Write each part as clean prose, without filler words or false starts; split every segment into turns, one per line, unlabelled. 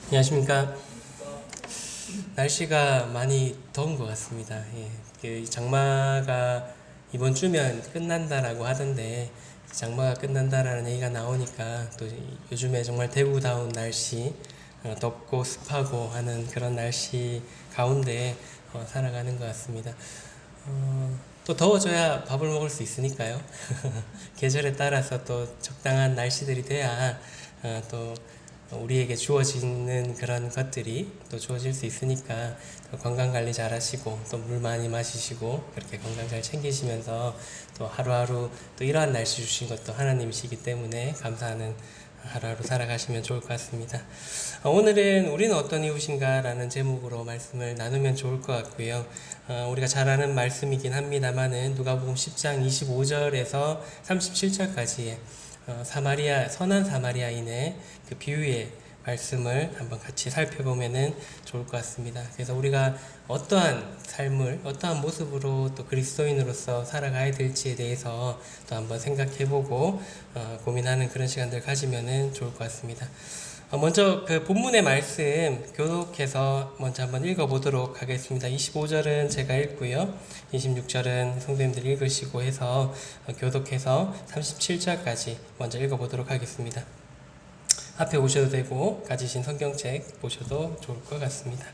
안녕하십니까. 날씨가 많이 더운 것 같습니다. 예, 그 장마가 이번 주면 끝난다라고 하던데 장마가 끝난다라는 얘기가 나오니까 또 요즘에 정말 대구다운 날씨, 덥고 습하고 하는 그런 날씨 가운데 살아가는 것 같습니다. 또 더워져야 밥을 먹을 수 있으니까요. 계절에 따라서 또 적당한 날씨들이 돼야 또 우리에게 주어지는 그런 것들이 또 주어질 수 있으니까 건강 관리 잘 하시고 또 물 많이 마시시고 그렇게 건강 잘 챙기시면서 또 하루하루 또 이러한 날씨 주신 것도 하나님이시기 때문에 감사하는 하루하루 살아가시면 좋을 것 같습니다. 오늘은 우리는 어떤 이웃인가 라는 제목으로 말씀을 나누면 좋을 것 같고요. 우리가 잘 아는 말씀이긴 합니다만은 누가복음 10장 25절에서 37절까지의 선한 사마리아인의 그 비유의 말씀을 한번 같이 살펴보면 좋을 것 같습니다. 그래서 우리가 어떠한 삶을, 어떠한 모습으로 또 그리스도인으로서 살아가야 될지에 대해서 또 한번 생각해보고 고민하는 그런 시간들 가지면 좋을 것 같습니다. 먼저 그 본문의 말씀 교독해서 먼저 한번 읽어보도록 하겠습니다. 25절은 제가 읽고요. 26절은 성도님들이 읽으시고 해서 교독해서 37절까지 먼저 읽어보도록 하겠습니다. 앞에 오셔도 되고 가지신 성경책 보셔도 좋을 것 같습니다.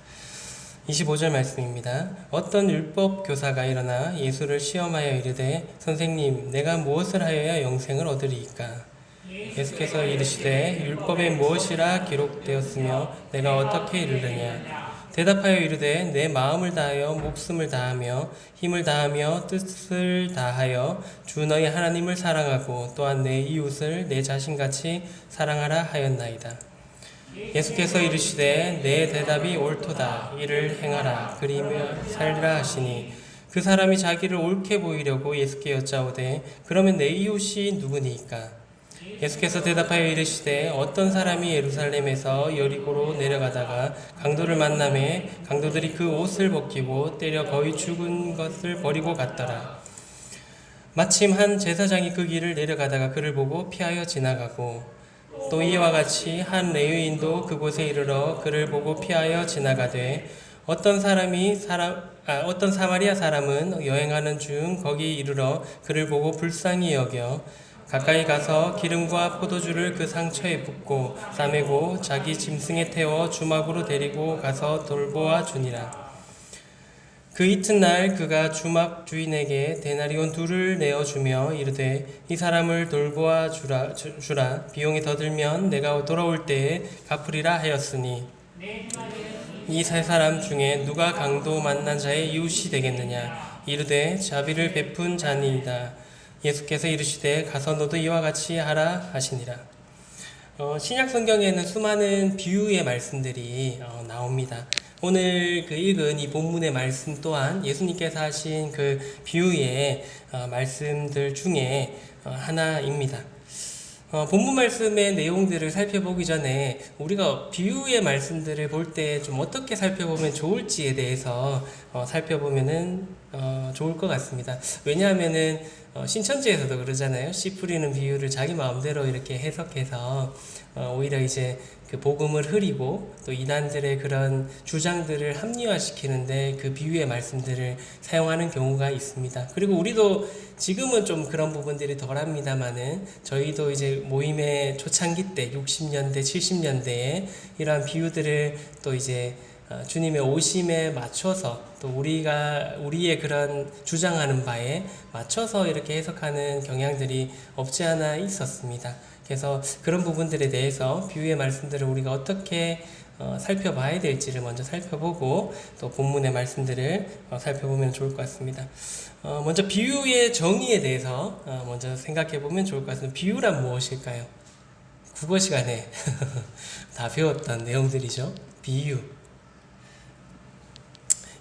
25절 말씀입니다. 어떤 율법 교사가 일어나 예수를 시험하여 이르되 선생님 내가 무엇을 하여야 영생을 얻으리이까? 예수께서 이르시되 율법에 무엇이라 기록되었으며 내가 어떻게 이르느냐? 대답하여 이르되 내 마음을 다하여 목숨을 다하며 힘을 다하며 뜻을 다하여 주 너희 하나님을 사랑하고 또한 내 이웃을 내 자신같이 사랑하라 하였나이다. 예수께서 이르시되 내 대답이 옳도다. 이를 행하라. 그리하며 살리라 하시니 그 사람이 자기를 옳게 보이려고 예수께 여짜오되 그러면 내 이웃이 누구니까? 예수께서 대답하여 이르시되 어떤 사람이 예루살렘에서 여리고로 내려가다가 강도를 만나매 강도들이 그 옷을 벗기고 때려 거의 죽은 것을 버리고 갔더라. 마침 한 제사장이 그 길을 내려가다가 그를 보고 피하여 지나가고 또 이와 같이 한 레위인도 그곳에 이르러 그를 보고 피하여 지나가되 어떤 사마리아 사람은 여행하는 중 거기 이르러 그를 보고 불쌍히 여겨 가까이 가서 기름과 포도주를 그 상처에 붓고 싸매고 자기 짐승에 태워 주막으로 데리고 가서 돌보아 주니라. 그 이튿날 그가 주막 주인에게 데나리온 둘을 내어주며 이르되 이 사람을 돌보아 주라. 비용이 더 들면 내가 돌아올 때에 갚으리라 하였으니 이 세 사람 중에 누가 강도 만난 자의 이웃이 되겠느냐? 이르되 자비를 베푼 자니이다. 예수께서 이르시되 가서 너도 이와 같이 하라 하시니라. 신약 성경에는 수많은 비유의 말씀들이 나옵니다. 오늘 그 읽은 이 본문의 말씀 또한 예수님께서 하신 그 비유의 말씀들 중에 하나입니다. 본문 말씀의 내용들을 살펴보기 전에 우리가 비유의 말씀들을 볼 때 좀 어떻게 살펴보면 좋을지에 대해서 살펴보면은 좋을 것 같습니다. 왜냐하면은 신천지에서도 그러잖아요. 씨 뿌리는 비유를 자기 마음대로 이렇게 해석해서 오히려 이제 그 복음을 흐리고 또 이단들의 그런 주장들을 합리화시키는데 그 비유의 말씀들을 사용하는 경우가 있습니다. 그리고 우리도 지금은 좀 그런 부분들이 덜합니다만은 저희도 이제 모임의 초창기 때 60년대, 70년대에 이러한 비유들을 또 이제 주님의 오심에 맞춰서 또 우리의 그런 주장하는 바에 맞춰서 이렇게 해석하는 경향들이 없지 않아 있었습니다. 그래서 그런 부분들에 대해서 비유의 말씀들을 우리가 어떻게 살펴봐야 될지를 먼저 살펴보고 또 본문의 말씀들을 살펴보면 좋을 것 같습니다. 먼저 비유의 정의에 대해서 먼저 생각해 보면 좋을 것 같습니다. 비유란 무엇일까요? 국어 시간에 다 배웠던 내용들이죠. 비유.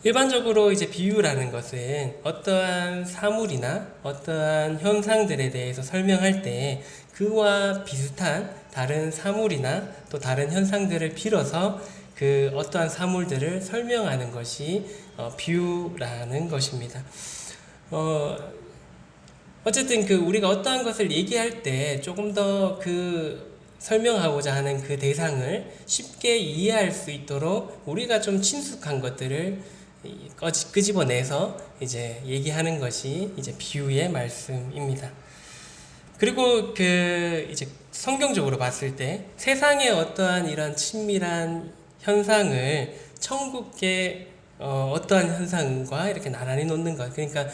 일반적으로 이제 비유라는 것은 어떠한 사물이나 어떠한 현상들에 대해서 설명할 때 그와 비슷한 다른 사물이나 또 다른 현상들을 빌어서 그 어떠한 사물들을 설명하는 것이 비유라는 것입니다. 어쨌든 그 우리가 어떠한 것을 얘기할 때 조금 더 그 설명하고자 하는 그 대상을 쉽게 이해할 수 있도록 우리가 좀 친숙한 것들을 끄집어내서 이제 얘기하는 것이 이제 비유의 말씀입니다. 그리고 이제 성경적으로 봤을 때 세상의 어떠한 이런 친밀한 현상을 천국의 어떠한 현상과 이렇게 나란히 놓는 것. 그러니까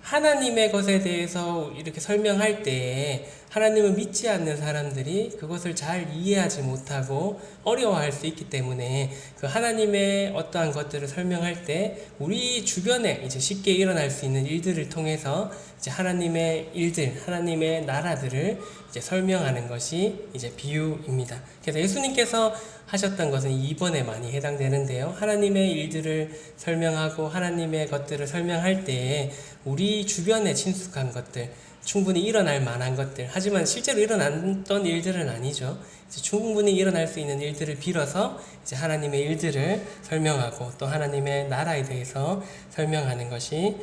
하나님의 것에 대해서 이렇게 설명할 때에 하나님을 믿지 않는 사람들이 그것을 잘 이해하지 못하고 어려워할 수 있기 때문에 그 하나님의 어떠한 것들을 설명할 때 우리 주변에 이제 쉽게 일어날 수 있는 일들을 통해서 이제 하나님의 일들, 하나님의 나라들을 이제 설명하는 것이 이제 비유입니다. 그래서 예수님께서 하셨던 것은 2번에 많이 해당되는데요. 하나님의 일들을 설명하고 하나님의 것들을 설명할 때에 우리 주변에 친숙한 것들, 충분히 일어날 만한 것들, 하지만 실제로 일어났던 일들은 아니죠. 이제 충분히 일어날 수 있는 일들을 빌어서 이제 하나님의 일들을 설명하고 또 하나님의 나라에 대해서 설명하는 것이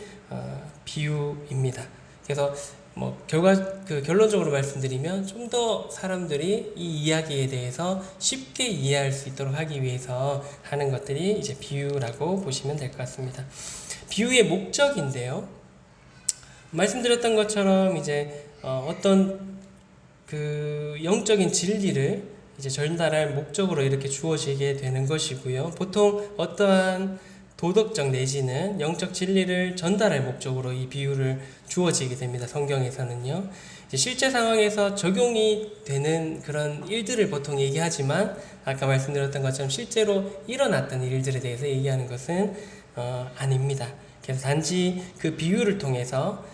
비유입니다. 그래서 결론적으로 말씀드리면 좀 더 사람들이 이 이야기에 대해서 쉽게 이해할 수 있도록 하기 위해서 하는 것들이 이제 비유라고 보시면 될 것 같습니다. 비유의 목적인데요. 말씀드렸던 것처럼 이제 어떤 그 영적인 진리를 이제 전달할 목적으로 이렇게 주어지게 되는 것이고요. 보통 어떠한 도덕적 내지는 영적 진리를 전달할 목적으로 이 비유를 주어지게 됩니다. 성경에서는요. 이제 실제 상황에서 적용이 되는 그런 일들을 보통 얘기하지만 아까 말씀드렸던 것처럼 실제로 일어났던 일들에 대해서 얘기하는 것은 아닙니다. 그래서 단지 그 비유를 통해서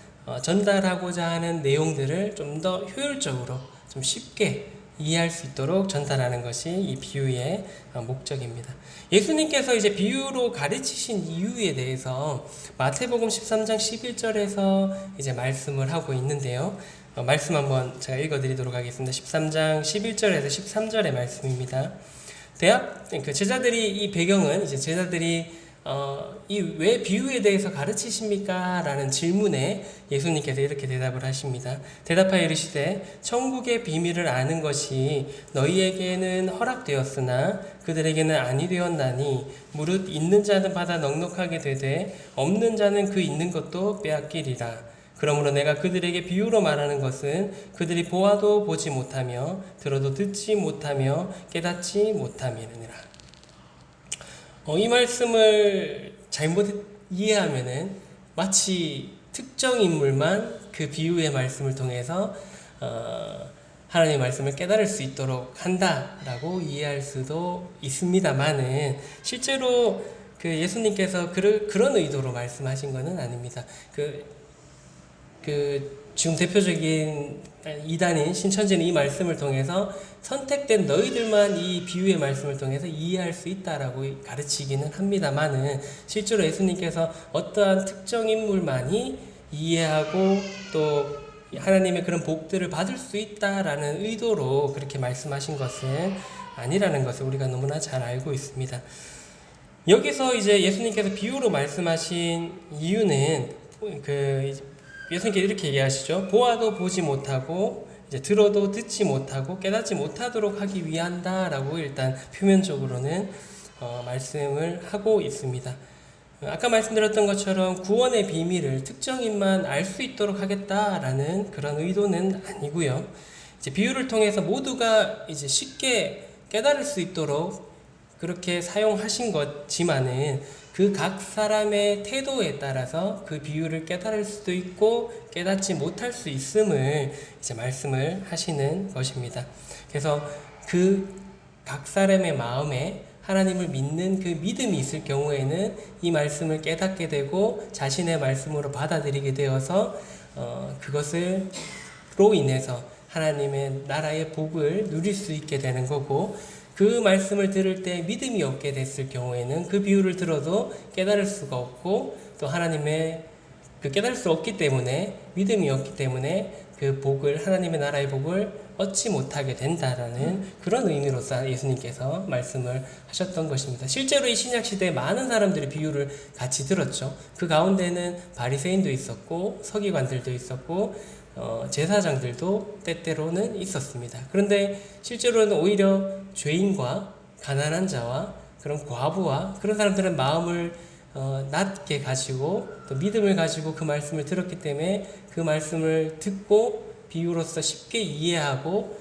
전달하고자 하는 내용들을 좀 더 효율적으로 좀 쉽게 이해할 수 있도록 전달하는 것이 이 비유의 목적입니다. 예수님께서 이제 비유로 가르치신 이유에 대해서 마태복음 13장 11절에서 이제 말씀을 하고 있는데요. 말씀 한번 제가 읽어드리도록 하겠습니다. 13장 11절에서 13절의 말씀입니다. 그 제자들이 이 배경은 이제 제자들이 이 왜 비유에 대해서 가르치십니까? 라는 질문에 예수님께서 이렇게 대답을 하십니다. 대답하여 이르시되 천국의 비밀을 아는 것이 너희에게는 허락되었으나 그들에게는 아니 되었나니 무릇 있는 자는 받아 넉넉하게 되되 없는 자는 그 있는 것도 빼앗기리라. 그러므로 내가 그들에게 비유로 말하는 것은 그들이 보아도 보지 못하며 들어도 듣지 못하며 깨닫지 못함이니라. 이 말씀을 잘못 이해하면은 마치 특정 인물만 그 비유의 말씀을 통해서 하나님의 말씀을 깨달을 수 있도록 한다라고 이해할 수도 있습니다만은 실제로 그 예수님께서 그런 의도로 말씀하신 것은 아닙니다. 지금 대표적인 이단인 신천지는 이 말씀을 통해서 선택된 너희들만 이 비유의 말씀을 통해서 이해할 수 있다라고 가르치기는 합니다만은 실제로 예수님께서 어떠한 특정 인물만이 이해하고 또 하나님의 그런 복들을 받을 수 있다라는 의도로 그렇게 말씀하신 것은 아니라는 것을 우리가 너무나 잘 알고 있습니다. 여기서 이제 예수님께서 비유로 말씀하신 이유는 예수님께서 이렇게 얘기하시죠. 보아도 보지 못하고 이제 들어도 듣지 못하고 깨닫지 못하도록 하기 위한다라고 일단 표면적으로는 말씀을 하고 있습니다. 아까 말씀드렸던 것처럼 구원의 비밀을 특정인만 알 수 있도록 하겠다라는 그런 의도는 아니고요. 이제 비유를 통해서 모두가 이제 쉽게 깨달을 수 있도록 그렇게 사용하신 것지만은 그 각 사람의 태도에 따라서 그 비유를 깨달을 수도 있고 깨닫지 못할 수 있음을 이제 말씀을 하시는 것입니다. 그래서 그 각 사람의 마음에 하나님을 믿는 그 믿음이 있을 경우에는 이 말씀을 깨닫게 되고 자신의 말씀으로 받아들이게 되어서 그것으로 인해서 하나님의 나라의 복을 누릴 수 있게 되는 거고, 그 말씀을 들을 때 믿음이 없게 됐을 경우에는 그 비유를 들어도 깨달을 수가 없고 또 하나님의 깨달을 수 없기 때문에 믿음이 없기 때문에 그 복을 하나님의 나라의 복을 얻지 못하게 된다라는 그런 의미로서 예수님께서 말씀을 하셨던 것입니다. 실제로 이 신약 시대에 많은 사람들이 비유를 같이 들었죠. 그 가운데는 바리새인도 있었고 서기관들도 있었고 제사장들도 때때로는 있었습니다. 그런데 실제로는 오히려 죄인과 가난한 자와 그런 과부와 그런 사람들은 마음을 낮게 가지고 또 믿음을 가지고 그 말씀을 들었기 때문에 그 말씀을 듣고 비유로서 쉽게 이해하고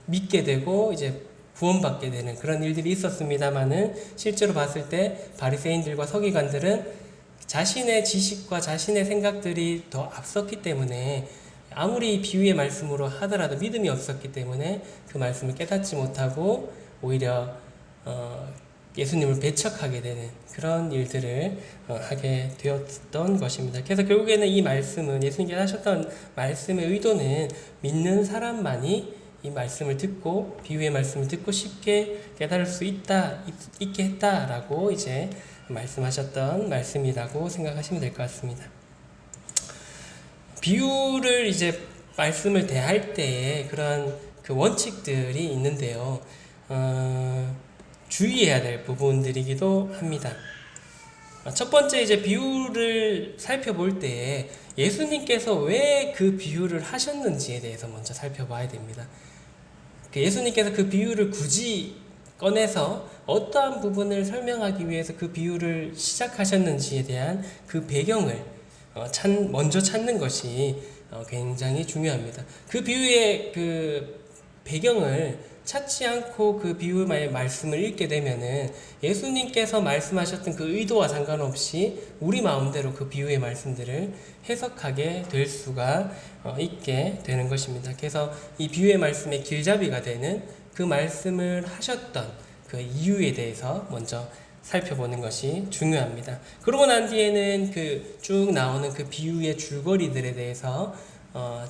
믿게 되고 이제 구원받게 되는 그런 일들이 있었습니다만은 실제로 봤을 때 바리새인들과 서기관들은 자신의 지식과 자신의 생각들이 더 앞섰기 때문에 아무리 비유의 말씀으로 하더라도 믿음이 없었기 때문에 그 말씀을 깨닫지 못하고 오히려 예수님을 배척하게 되는 그런 일들을 하게 되었던 것입니다. 그래서 결국에는 이 말씀은 예수님께서 하셨던 말씀의 의도는 믿는 사람만이 이 말씀을 듣고 비유의 말씀을 듣고 쉽게 깨달을 수 있게 했다라고 이제 말씀하셨던 말씀이라고 생각하시면 될 것 같습니다. 비유를 이제 말씀을 대할 때에 그런 그 원칙들이 있는데요. 주의해야 될 부분들이기도 합니다. 첫 번째 이제 비유를 살펴볼 때 예수님께서 왜 그 비유를 하셨는지에 대해서 먼저 살펴봐야 됩니다. 예수님께서 그 비유를 굳이 꺼내서 어떠한 부분을 설명하기 위해서 그 비유를 시작하셨는지에 대한 그 배경을 먼저 찾는 것이 굉장히 중요합니다. 그 비유의 그 배경을 찾지 않고 그 비유의 말씀을 읽게 되면은 예수님께서 말씀하셨던 그 의도와 상관없이 우리 마음대로 그 비유의 말씀들을 해석하게 될 수가 있게 되는 것입니다. 그래서 이 비유의 말씀의 길잡이가 되는 그 말씀을 하셨던 그 이유에 대해서 먼저 살펴보는 것이 중요합니다. 그러고 난 뒤에는 그 쭉 나오는 그 비유의 줄거리들에 대해서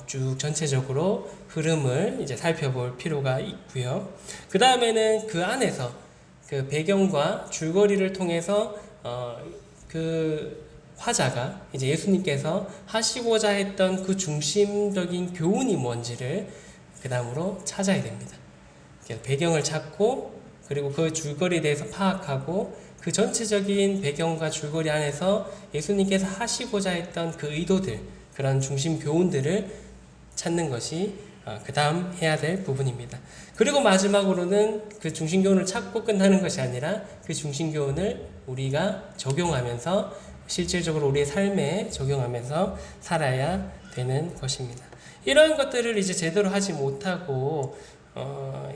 쭉 전체적으로 흐름을 이제 살펴볼 필요가 있고요. 그 다음에는 그 안에서 그 배경과 줄거리를 통해서 그 화자가 이제 예수님께서 하시고자 했던 그 중심적인 교훈이 뭔지를 그 다음으로 찾아야 됩니다. 배경을 찾고 그리고 그 줄거리에 대해서 파악하고 그 전체적인 배경과 줄거리 안에서 예수님께서 하시고자 했던 그 의도들, 그런 중심 교훈들을 찾는 것이 그 다음 해야 될 부분입니다. 그리고 마지막으로는 그 중심 교훈을 찾고 끝나는 것이 아니라 그 중심 교훈을 우리가 적용하면서 실질적으로 우리의 삶에 적용하면서 살아야 되는 것입니다. 이러한 것들을 이제 제대로 하지 못하고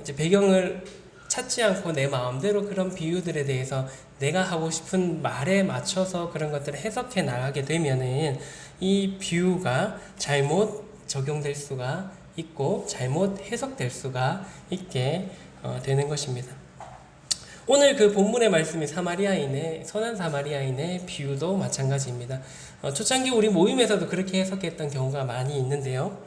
이제 배경을 찾지 않고 내 마음대로 그런 비유들에 대해서 내가 하고 싶은 말에 맞춰서 그런 것들을 해석해 나가게 되면은 이 비유가 잘못 적용될 수가 있고 잘못 해석될 수가 있게 되는 것입니다. 오늘 그 본문의 말씀이 선한 사마리아인의 비유도 마찬가지입니다. 초창기 우리 모임에서도 그렇게 해석했던 경우가 많이 있는데요.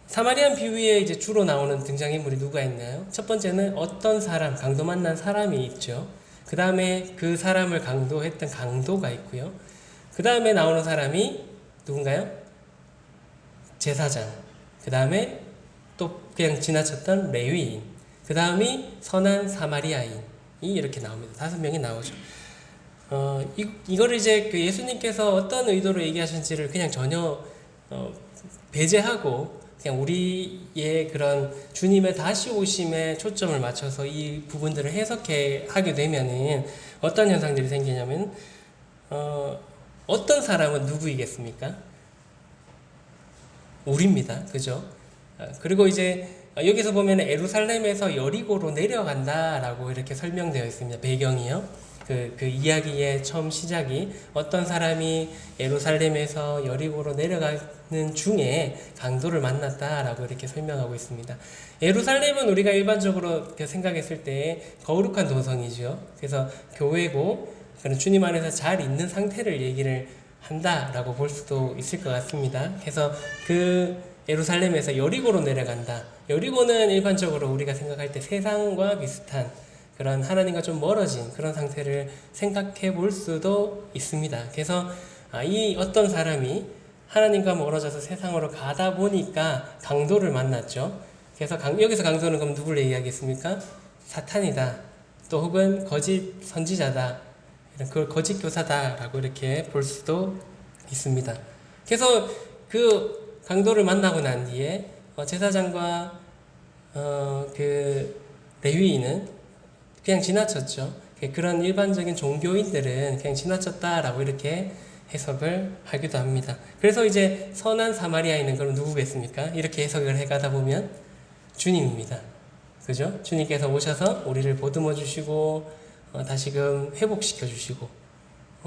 사마리안 비유에 이제 주로 나오는 등장인물이 누가 있나요? 첫 번째는 어떤 사람, 강도 만난 사람이 있죠. 그 다음에 그 사람을 강도했던 강도가 있고요. 그 다음에 나오는 사람이 누군가요? 제사장. 그 다음에 또 그냥 지나쳤던 레위인. 그 다음이 선한 사마리아인이 이렇게 나옵니다. 5명이 나오죠. 이거를 이제 그 예수님께서 어떤 의도로 얘기하신지를 그냥 전혀 배제하고 그냥 우리의 그런 주님의 다시 오심에 초점을 맞춰서 이 부분들을 해석해 하게 되면은 어떤 현상들이 생기냐면 어떤 사람은 누구이겠습니까? 우리입니다. 그죠? 그리고 이제 여기서 보면 예루살렘에서 여리고로 내려간다라고 이렇게 설명되어 있습니다. 배경이요. 그 이야기의 처음 시작이 어떤 사람이 예루살렘에서 여리고로 내려가는 중에 강도를 만났다라고 이렇게 설명하고 있습니다. 예루살렘은 우리가 일반적으로 생각했을 때 거룩한 도성이죠. 그래서 교회고 그런 주님 안에서 잘 있는 상태를 얘기를 한다라고 볼 수도 있을 것 같습니다. 그래서 그 예루살렘에서 여리고로 내려간다. 여리고는 일반적으로 우리가 생각할 때 세상과 비슷한 그런 하나님과 좀 멀어진 그런 상태를 생각해 볼 수도 있습니다. 그래서 이 어떤 사람이 하나님과 멀어져서 세상으로 가다 보니까 강도를 만났죠. 그래서 여기서 강도는 그럼 누구를 얘기하겠습니까? 사탄이다. 또 혹은 거짓 선지자다. 그걸 거짓 교사다라고 이렇게 볼 수도 있습니다. 그래서 그 강도를 만나고 난 뒤에 제사장과 그 레위인은 그냥 지나쳤죠. 그런 일반적인 종교인들은 그냥 지나쳤다라고 이렇게 해석을 하기도 합니다. 그래서 이제 선한 사마리아인은 그럼 누구겠습니까? 이렇게 해석을 해가다 보면 주님입니다. 그죠? 주님께서 오셔서 우리를 보듬어 주시고 다시금 회복시켜 주시고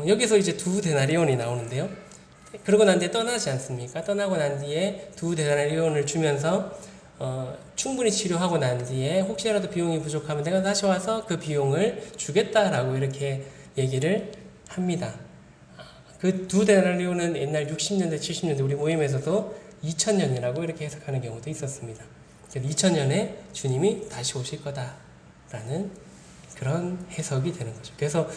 여기서 이제 두 데나리온이 나오는데요. 그러고 난 뒤에 떠나지 않습니까? 떠나고 난 뒤에 두 데나리온을 주면서 충분히 치료하고 난 뒤에 혹시라도 비용이 부족하면 내가 다시 와서 그 비용을 주겠다라고 이렇게 얘기를 합니다. 그 두 데나리온은 옛날 60년대, 70년대 우리 모임에서도 2000년이라고 이렇게 해석하는 경우도 있었습니다. 2000년에 주님이 다시 오실 거다라는 그런 해석이 되는 거죠. 그래서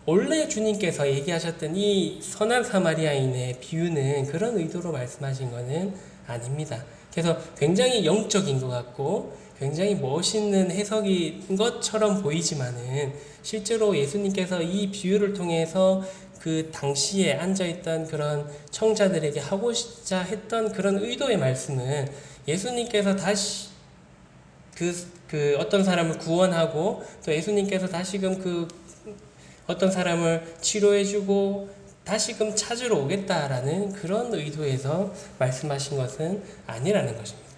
원래 주님께서 얘기하셨던 이 선한 사마리아인의 비유는 그런 의도로 말씀하신 것은 아닙니다. 그래서 굉장히 영적인 것 같고 굉장히 멋있는 해석인 것처럼 보이지만은 실제로 예수님께서 이 비유를 통해서 그 당시에 앉아있던 그런 청자들에게 하고자 했던 그런 의도의 말씀은 예수님께서 다시 그 어떤 사람을 구원하고 또 예수님께서 다시금 그 어떤 사람을 치료해주고 다시금 찾으러 오겠다라는 그런 의도에서 말씀하신 것은 아니라는 것입니다.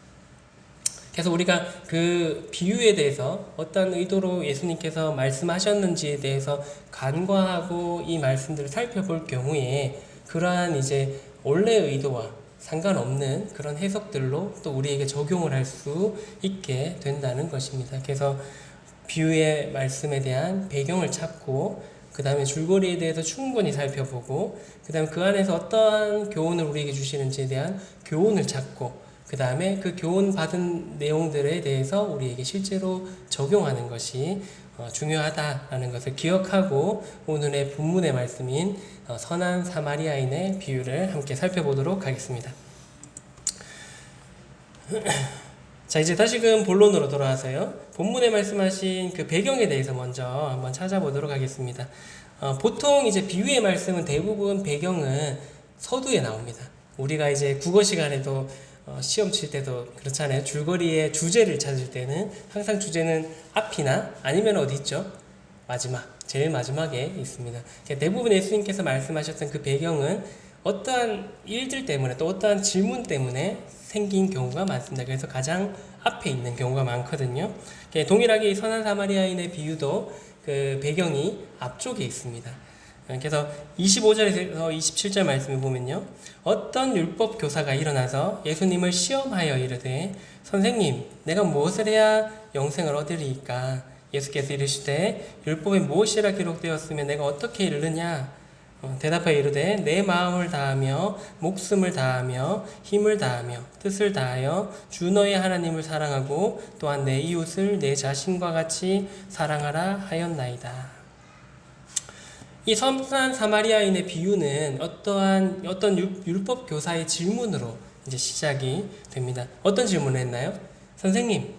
그래서 우리가 그 비유에 대해서 어떤 의도로 예수님께서 말씀하셨는지에 대해서 간과하고 이 말씀들을 살펴볼 경우에 그러한 이제 원래의 의도와 상관없는 그런 해석들로 또 우리에게 적용을 할 수 있게 된다는 것입니다. 그래서 비유의 말씀에 대한 배경을 찾고 그 다음에 줄거리에 대해서 충분히 살펴보고 그 다음에 그 안에서 어떠한 교훈을 우리에게 주시는지에 대한 교훈을 찾고 그 다음에 그 교훈 받은 내용들에 대해서 우리에게 실제로 적용하는 것이 중요하다라는 것을 기억하고 오늘의 본문의 말씀인 선한 사마리아인의 비유를 함께 살펴보도록 하겠습니다. 자, 이제 다시금 본론으로 돌아와서요. 본문에 말씀하신 그 배경에 대해서 먼저 한번 찾아보도록 하겠습니다. 보통 이제 비유의 말씀은 대부분 배경은 서두에 나옵니다. 우리가 이제 국어 시간에도 시험 칠 때도 그렇잖아요. 줄거리의 주제를 찾을 때는 항상 주제는 앞이나 아니면 어디 있죠? 마지막, 제일 마지막에 있습니다. 대부분 예수님께서 말씀하셨던 그 배경은 어떠한 일들 때문에 또 어떠한 질문 때문에 생긴 경우가 많습니다. 그래서 가장 앞에 있는 경우가 많거든요. 동일하게 이 선한 사마리아인의 비유도 그 배경이 앞쪽에 있습니다. 그래서 25절에서 27절 말씀을 보면요. 어떤 율법 교사가 일어나서 예수님을 시험하여 이르되 선생님 내가 무엇을 해야 영생을 얻으리이까? 예수께서 이르시되 율법에 무엇이라 기록되었으면 내가 어떻게 이르느냐? 대답하여 이르되 내 마음을 다하며 목숨을 다하며 힘을 다하며 뜻을 다하여 주 너의 하나님을 사랑하고 또한 내 이웃을 내 자신과 같이 사랑하라 하였나이다. 이 선한 사마리아인의 비유는 어떤 율법 교사의 질문으로 이제 시작이 됩니다. 어떤 질문을 했나요? 선생님,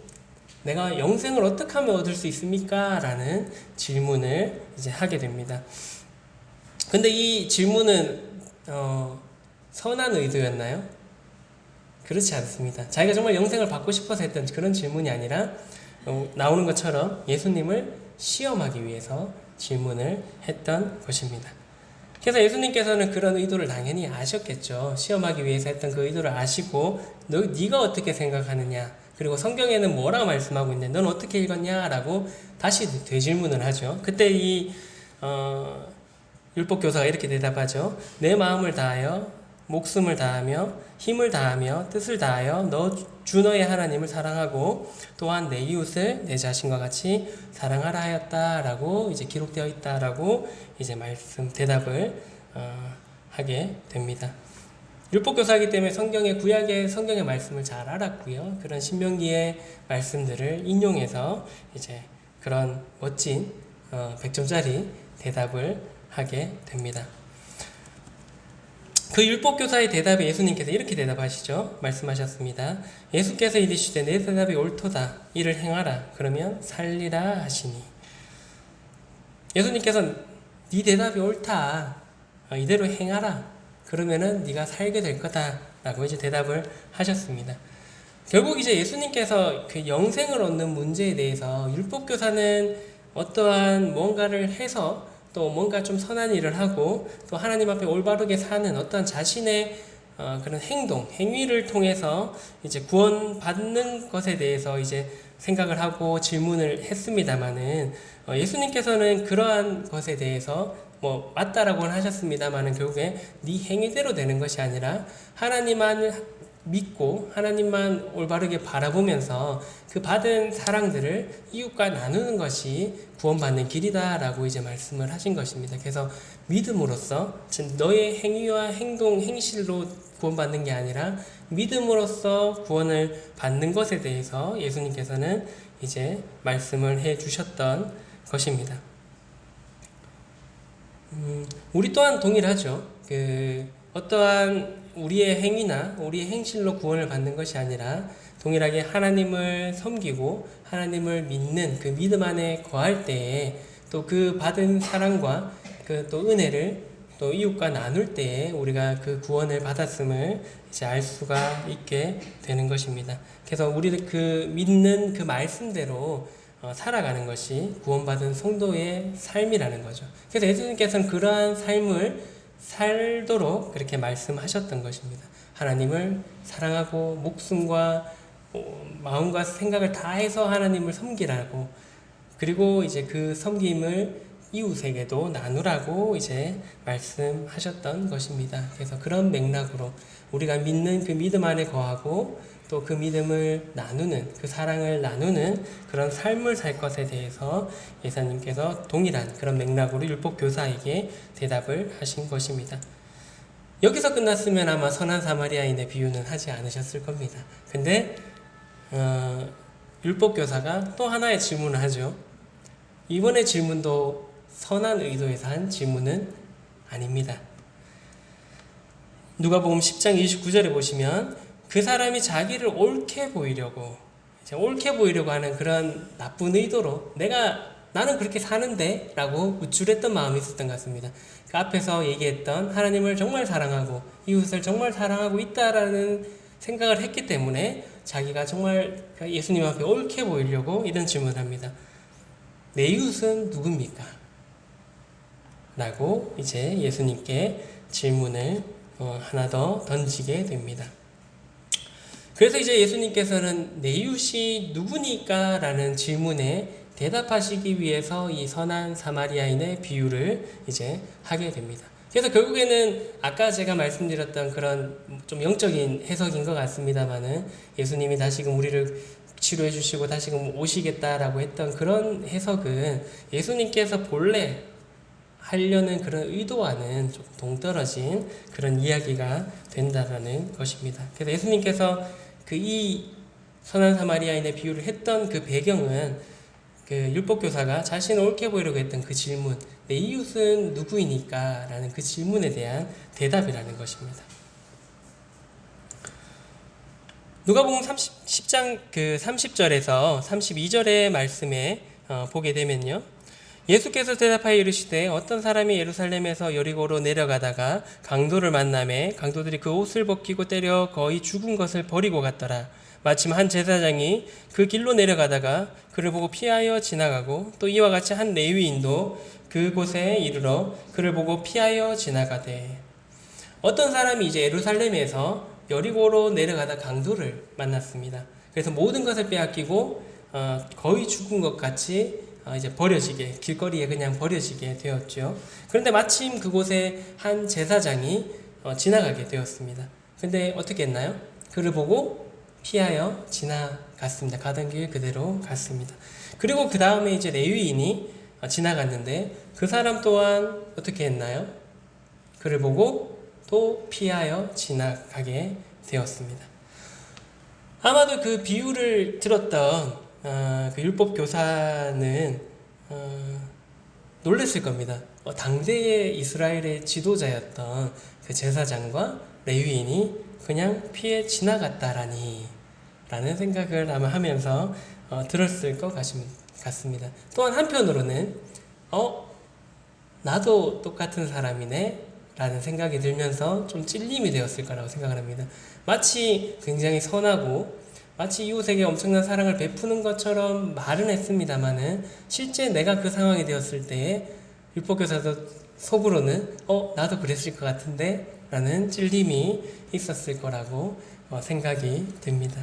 내가 영생을 어떻게 하면 얻을 수 있습니까? 라는 질문을 이제 하게 됩니다. 근데 이 질문은 선한 의도였나요? 그렇지 않습니다. 자기가 정말 영생을 받고 싶어서 했던 그런 질문이 아니라 나오는 것처럼 예수님을 시험하기 위해서 질문을 했던 것입니다. 그래서 예수님께서는 그런 의도를 당연히 아셨겠죠. 시험하기 위해서 했던 그 의도를 아시고 네가 어떻게 생각하느냐, 그리고 성경에는 뭐라고 말씀하고 있는데 넌 어떻게 읽었냐? 라고 다시 되질문을 하죠. 그때 이 율법교사가 이렇게 대답하죠. 내 마음을 다하여 목숨을 다하며 힘을 다하며 뜻을 다하여 주 너의 하나님을 사랑하고 또한 내 이웃을 내 자신과 같이 사랑하라 하였다라고 이제 기록되어 있다라고 이제 대답을 하게 됩니다. 율법교사이기 때문에 구약의 말씀을 잘 알았고요. 그런 신명기의 말씀들을 인용해서 이제 그런 멋진 100점짜리 대답을 하게 됩니다. 그 율법교사의 대답에 예수님께서 이렇게 대답하시죠. 말씀하셨습니다. 예수께서 이르시되 내 대답이 옳도다. 이를 행하라. 그러면 살리라 하시니. 예수님께서 네 대답이 옳다. 이대로 행하라. 그러면은 네가 살게 될 거다. 라고 이제 대답을 하셨습니다. 결국 이제 예수님께서 그 영생을 얻는 문제에 대해서 율법교사는 어떠한 뭔가를 해서 또 뭔가 좀 선한 일을 하고 또 하나님 앞에 올바르게 사는 어떠한 자신의 그런 행동, 행위를 통해서 이제 구원받는 것에 대해서 이제 생각을 하고 질문을 했습니다만은 예수님께서는 그러한 것에 대해서 뭐 맞다라고는 하셨습니다만은 결국에 네 행위대로 되는 것이 아니라 하나님만 믿고 하나님만 올바르게 바라보면서 그 받은 사랑들을 이웃과 나누는 것이 구원받는 길이다라고 이제 말씀을 하신 것입니다. 그래서 믿음으로써 즉 너의 행위와 행동, 행실로 구원받는 게 아니라 믿음으로써 구원을 받는 것에 대해서 예수님께서는 이제 말씀을 해 주셨던 것입니다. 우리 또한 동일하죠. 어떠한 우리의 행위나 우리의 행실로 구원을 받는 것이 아니라 동일하게 하나님을 섬기고 하나님을 믿는 그 믿음 안에 거할 때에 또 그 받은 사랑과 그 또 은혜를 또 이웃과 나눌 때에 우리가 그 구원을 받았음을 이제 알 수가 있게 되는 것입니다. 그래서 우리를 그 믿는 그 말씀대로 살아가는 것이 구원받은 성도의 삶이라는 거죠. 그래서 예수님께서는 그러한 삶을 살도록 그렇게 말씀하셨던 것입니다. 하나님을 사랑하고 목숨과 마음과 생각을 다해서 하나님을 섬기라고, 그리고 이제 그 섬김을 이웃에게도 나누라고 이제 말씀하셨던 것입니다. 그래서 그런 맥락으로 우리가 믿는 그 믿음 안에 거하고 또 그 믿음을 나누는, 그 사랑을 나누는 그런 삶을 살 것에 대해서 예수님께서 동일한 그런 맥락으로 율법 교사에게 대답을 하신 것입니다. 여기서 끝났으면 아마 선한 사마리아인의 비유는 하지 않으셨을 겁니다. 근데 율법 교사가 또 하나의 질문을 하죠. 이번의 질문도 선한 의도에서 한 질문은 아닙니다. 누가복음 10장 29절에 보시면 그 사람이 자기를 옳게 보이려고 하는 그런 나쁜 의도로 나는 그렇게 사는데 라고 우쭐했던 마음이 있었던 것 같습니다. 그 앞에서 얘기했던 하나님을 정말 사랑하고 이웃을 정말 사랑하고 있다라는 생각을 했기 때문에 자기가 정말 예수님 앞에 옳게 보이려고 이런 질문을 합니다. 내 이웃은 누굽니까? 라고 이제 예수님께 질문을 하나 더 던지게 됩니다. 그래서 이제 예수님께서는 내 이웃이 누구니까? 라는 질문에 대답하시기 위해서 이 선한 사마리아인의 비유를 이제 하게 됩니다. 그래서 결국에는 아까 제가 말씀드렸던 그런 좀 영적인 해석인 것 같습니다만은 예수님이 다시금 우리를 치료해 주시고 다시금 오시겠다라고 했던 그런 해석은 예수님께서 본래 하려는 그런 의도와는 좀 동떨어진 그런 이야기가 된다라는 것입니다. 그래서 예수님께서 이 선한 사마리아인의 비유를 했던 그 배경은 그 율법교사가 자신을 옳게 보이려고 했던 그 질문, 내 이웃은 누구이니까? 라는 그 질문에 대한 대답이라는 것입니다. 누가복음 10장 30절에서 32절의 말씀에 보게 되면요. 예수께서 대답하여 이르시되 어떤 사람이 예루살렘에서 여리고로 내려가다가 강도를 만나매 강도들이 그 옷을 벗기고 때려 거의 죽은 것을 버리고 갔더라. 마침 한 제사장이 그 길로 내려가다가 그를 보고 피하여 지나가고 또 이와 같이 한 레위인도 그곳에 이르러 그를 보고 피하여 지나가되, 어떤 사람이 이제 예루살렘에서 여리고로 내려가다 강도를 만났습니다. 그래서 모든 것을 빼앗기고 거의 죽은 것 같이 이제 버려지게, 길거리에 그냥 버려지게 되었죠. 그런데 마침 그곳에 한 제사장이 지나가게 되었습니다. 근데 어떻게 했나요? 그를 보고 피하여 지나갔습니다. 가던 길 그대로 갔습니다. 그리고 그 다음에 이제 레위인이 지나갔는데 그 사람 또한 어떻게 했나요? 그를 보고 또 피하여 지나가게 되었습니다. 아마도 그 비유를 들었던 그 율법 교사는 놀랐을 겁니다. 당대의 이스라엘의 지도자였던 그 제사장과 레위인이 그냥 피해 지나갔다라니 라는 생각을 아마 하면서 들었을 것 같습니다. 또한 한편으로는 나도 똑같은 사람이네, 라는 생각이 들면서 좀 찔림이 되었을 거라고 생각을 합니다. 마치 굉장히 선하고 마치 이웃에게 엄청난 사랑을 베푸는 것처럼 말은 했습니다마는 실제 내가 그 상황이 되었을 때에 율법교사도 속으로는 나도 그랬을 것 같은데 라는 찔림이 있었을 거라고 생각이 듭니다.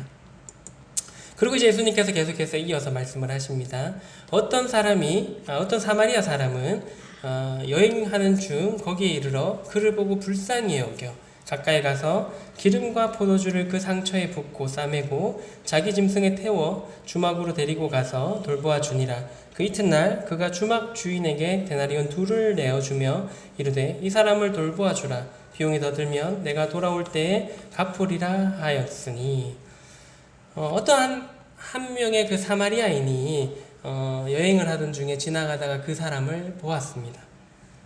그리고 이제 예수님께서 계속해서 이어서 말씀을 하십니다. 어떤 사마리아 사람은 여행하는 중 거기에 이르러 그를 보고 불쌍히 여겨 가까이 가서 기름과 포도주를 그 상처에 붓고 싸매고 자기 짐승에 태워 주막으로 데리고 가서 돌보아 주니라. 그 이튿날 그가 주막 주인에게 데나리온 2를 내어주며 이르되 이 사람을 돌보아 주라. 비용이 더 들면 내가 돌아올 때에 갚으리라 하였으니, 어떠한 한 명의 그 사마리아인이 여행을 하던 중에 지나가다가 그 사람을 보았습니다.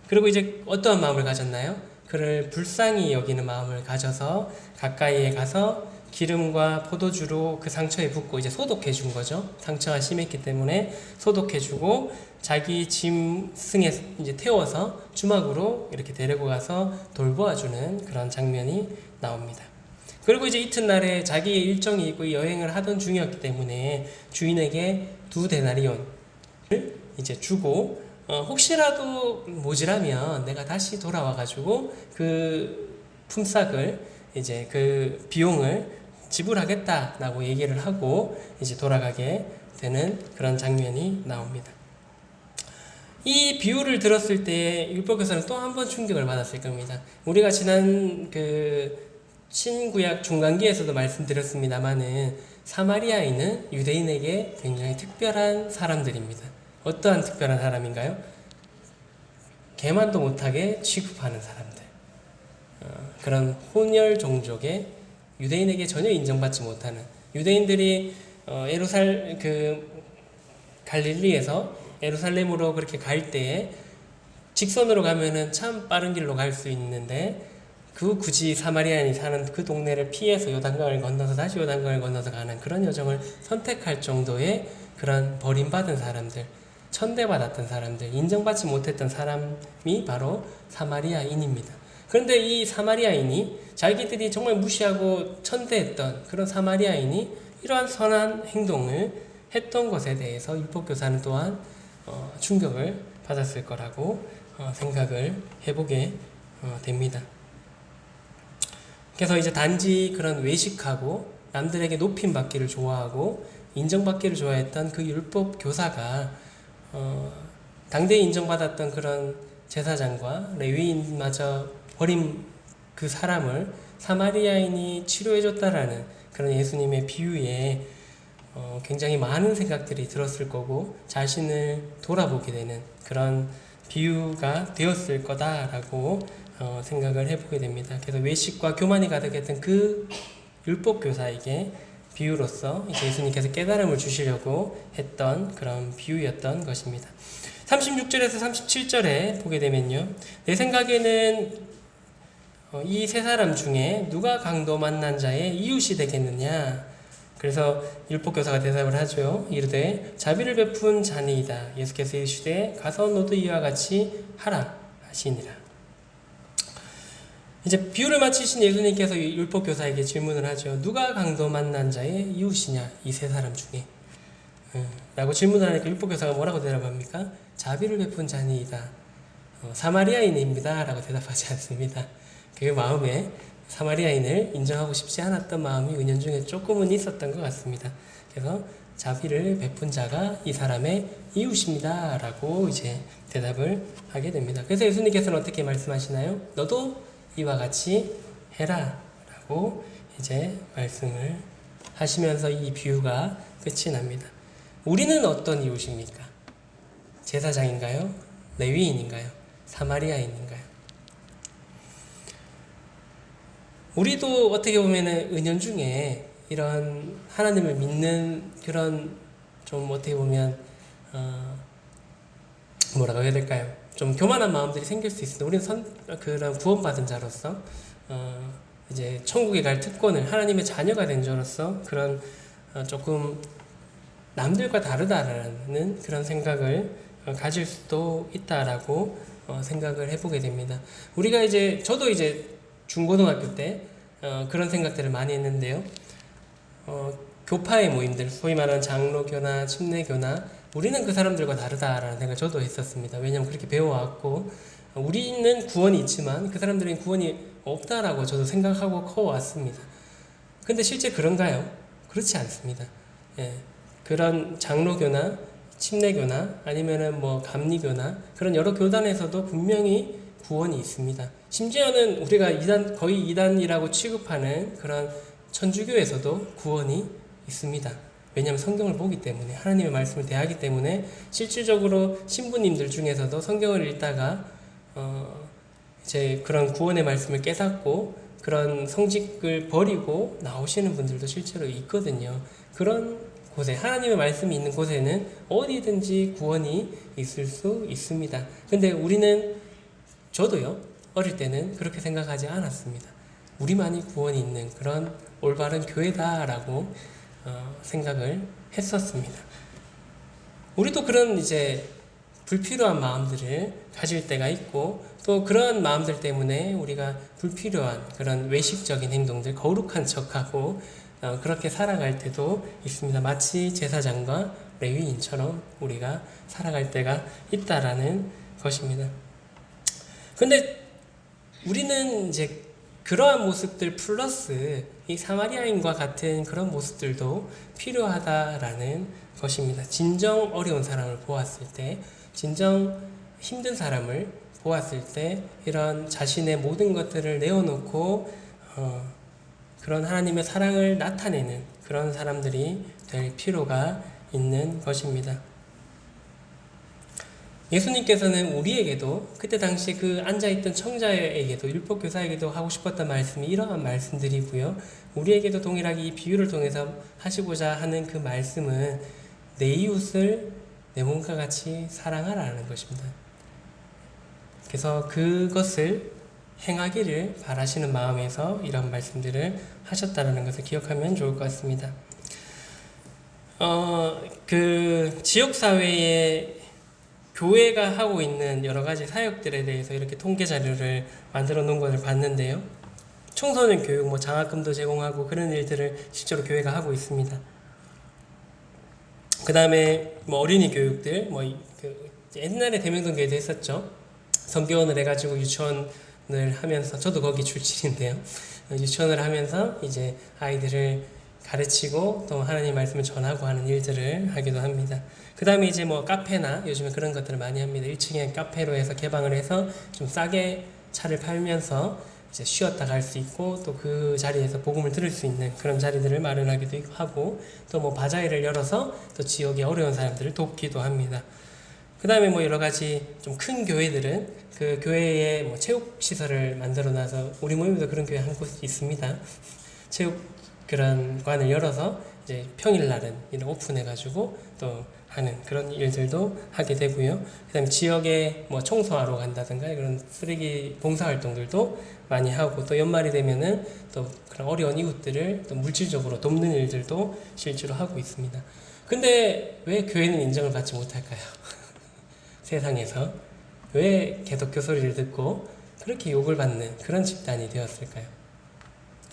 그리고 이제 어떠한 마음을 가졌나요? 그를 불쌍히 여기는 마음을 가져서 가까이에 가서 기름과 포도주로 그 상처에 붓고 이제 소독해 준 거죠. 상처가 심했기 때문에 소독해 주고 자기 짐승에 이제 태워서 주막으로 이렇게 데리고 가서 돌보아 주는 그런 장면이 나옵니다. 그리고 이제 이튿날에 자기의 일정이 있고 여행을 하던 중이었기 때문에 주인에게 2데나리온을 이제 주고 혹시라도 모자라면 내가 다시 돌아와가지고 그 품삯을 이제 그 비용을 지불하겠다라고 얘기를 하고 이제 돌아가게 되는 그런 장면이 나옵니다. 이 비유를 들었을 때 율법교사는 또 한 번 충격을 받았을 겁니다. 우리가 지난 그 신구약 중간기에서도 말씀드렸습니다마는 사마리아인은 유대인에게 굉장히 특별한 사람들입니다. 어떠한 특별한 사람인가요? 개만도 못하게 취급하는 사람들. 그런 혼혈 종족의 유대인에게 전혀 인정받지 못하는, 유대인들이 갈릴리에서 예루살렘으로 그렇게 갈 때에 직선으로 가면은 참 빠른 길로 갈 수 있는데 굳이 사마리아인이 사는 그 동네를 피해서 요단강을 건너서 다시 요단강을 건너서 가는 그런 여정을 선택할 정도의 그런 버림받은 사람들, 천대받았던 사람들, 인정받지 못했던 사람이 바로 사마리아인입니다. 그런데 이 사마리아인이 자기들이 정말 무시하고 천대했던 그런 사마리아인이 이러한 선한 행동을 했던 것에 대해서 율법교사는 또한 충격을 받았을 거라고 생각을 해보게 됩니다. 그래서 이제 단지 그런 외식하고 남들에게 높임받기를 좋아하고 인정받기를 좋아했던 그 율법 교사가 당대에 인정받았던 그런 제사장과 레위인마저 버린 그 사람을 사마리아인이 치료해줬다라는 그런 예수님의 비유에 굉장히 많은 생각들이 들었을 거고 자신을 돌아보게 되는 그런 비유가 되었을 거다라고 생각을 해보게 됩니다. 그래서 외식과 교만이 가득했던 그 율법 교사에게 비유로서 예수님께서 깨달음을 주시려고 했던 그런 비유였던 것입니다. 36절에서 37절에 보게 되면요, 내 생각에는 이 세 사람 중에 누가 강도 만난 자의 이웃이 되겠느냐. 그래서 율법교사가 대답을 하죠. 이르되 자비를 베푼 자니이다. 예수께서 이르시되 가서 너도 이와 같이 하라 하시니라. 이제 비유를 마치신 예수님께서 율법교사에게 질문을 하죠. 누가 강도 만난 자의 이웃이냐, 이 세 사람 중에? 라고 질문을 하니까 율법교사가 뭐라고 대답합니까? 자비를 베푼 자니이다. 사마리아인입니다. 라고 대답하지 않습니다. 그 마음에 사마리아인을 인정하고 싶지 않았던 마음이 은연중에 조금은 있었던 것 같습니다. 그래서 자비를 베푼 자가 이 사람의 이웃입니다. 라고 이제 대답을 하게 됩니다. 그래서 예수님께서는 어떻게 말씀하시나요? 너도 이와 같이 해라. 라고 이제 말씀을 하시면서 이 비유가 끝이 납니다. 우리는 어떤 이웃입니까? 제사장인가요? 레위인인가요? 사마리아인인가요? 우리도 어떻게 보면 은연중에 이런 하나님을 믿는 그런 좀 어떻게 보면 뭐라고 해야 될까요? 좀 교만한 마음들이 생길 수 있습니다. 우리는 그런 구원받은 자로서 이제 천국에 갈 특권을, 하나님의 자녀가 된 자로서 그런 조금 남들과 다르다라는 그런 생각을 가질 수도 있다라고 생각을 해보게 됩니다. 우리가 이제 저도 이제 중고등학교 때 그런 생각들을 많이 했는데요. 교파의 모임들, 소위 말하는 장로교나 침례교나 우리는 그 사람들과 다르다라는 생각을 저도 했었습니다. 왜냐하면 그렇게 배워왔고 우리는 구원이 있지만 그 사람들은 구원이 없다라고 저도 생각하고 커왔습니다. 근데 실제 그런가요? 그렇지 않습니다. 예, 그런 장로교나 침례교나 아니면은 뭐 감리교나 그런 여러 교단에서도 분명히 구원이 있습니다. 심지어는 우리가 거의 이단이라고 취급하는 그런 천주교에서도 구원이 있습니다. 왜냐하면 성경을 보기 때문에 하나님의 말씀을 대하기 때문에 실질적으로 신부님들 중에서도 성경을 읽다가 이제 그런 구원의 말씀을 깨닫고 그런 성직을 버리고 나오시는 분들도 실제로 있거든요. 그런 곳에 하나님의 말씀이 있는 곳에는 어디든지 구원이 있을 수 있습니다. 근데 저도요, 어릴 때는 그렇게 생각하지 않았습니다. 우리만이 구원이 있는 그런 올바른 교회다라고 생각을 했었습니다. 우리도 그런 이제 불필요한 마음들을 가질 때가 있고 또 그런 마음들 때문에 우리가 불필요한 그런 외식적인 행동들, 거룩한 척하고 그렇게 살아갈 때도 있습니다. 마치 제사장과 레위인처럼 우리가 살아갈 때가 있다라는 것입니다. 근데 우리는 이제 그러한 모습들 플러스 이 사마리아인과 같은 그런 모습들도 필요하다라는 것입니다. 진정 어려운 사람을 보았을 때, 진정 힘든 사람을 보았을 때 이런 자신의 모든 것들을 내어놓고 그런 하나님의 사랑을 나타내는 그런 사람들이 될 필요가 있는 것입니다. 예수님께서는 우리에게도 그때 당시 그 앉아있던 청자에게도 율법교사에게도 하고 싶었던 말씀이 이러한 말씀들이고요. 우리에게도 동일하게 이 비유를 통해서 하시고자 하는 그 말씀은 내 이웃을 내 몸과 같이 사랑하라는 것입니다. 그래서 그것을 행하기를 바라시는 마음에서 이런 말씀들을 하셨다는 것을 기억하면 좋을 것 같습니다. 그 지역사회에 교회가 하고 있는 여러 가지 사역들에 대해서 이렇게 통계 자료를 만들어 놓은 것을 봤는데요. 청소년 교육, 장학금도 제공하고 그런 일들을 실제로 교회가 하고 있습니다. 그 다음에 어린이 교육들, 옛날에 대명동 교회도 했었죠. 성교원을 해가지고 유치원을 하면서, 저도 거기 출신인데요. 유치원을 하면서 이제 아이들을 가르치고 또 하나님 말씀을 전하고 하는 일들을 하기도 합니다. 그 다음에 이제 카페나 요즘에 그런 것들을 많이 합니다. 1층에 카페로 해서 개방을 해서 좀 싸게 차를 팔면서 이제 쉬었다 갈 수 있고 또 그 자리에서 복음을 들을 수 있는 그런 자리들을 마련하기도 하고 또 바자회를 열어서 또 지역의 어려운 사람들을 돕기도 합니다. 그 다음에 여러 가지 좀 큰 교회들은 그 교회에 체육시설을 만들어 놔서 우리 모임에도 그런 교회 한 곳 있습니다. 체육 그런 관을 열어서 이제 평일날은 이런 오픈해가지고 또 하는 그런 일들도 하게 되고요. 그 다음에 지역에 청소하러 간다든가 그런 쓰레기 봉사활동들도 많이 하고 또 연말이 되면은 또 그런 어려운 이웃들을 또 물질적으로 돕는 일들도 실제로 하고 있습니다. 근데 왜 교회는 인정을 받지 못할까요? 세상에서 왜 개독교 소리를 듣고 그렇게 욕을 받는 그런 집단이 되었을까요?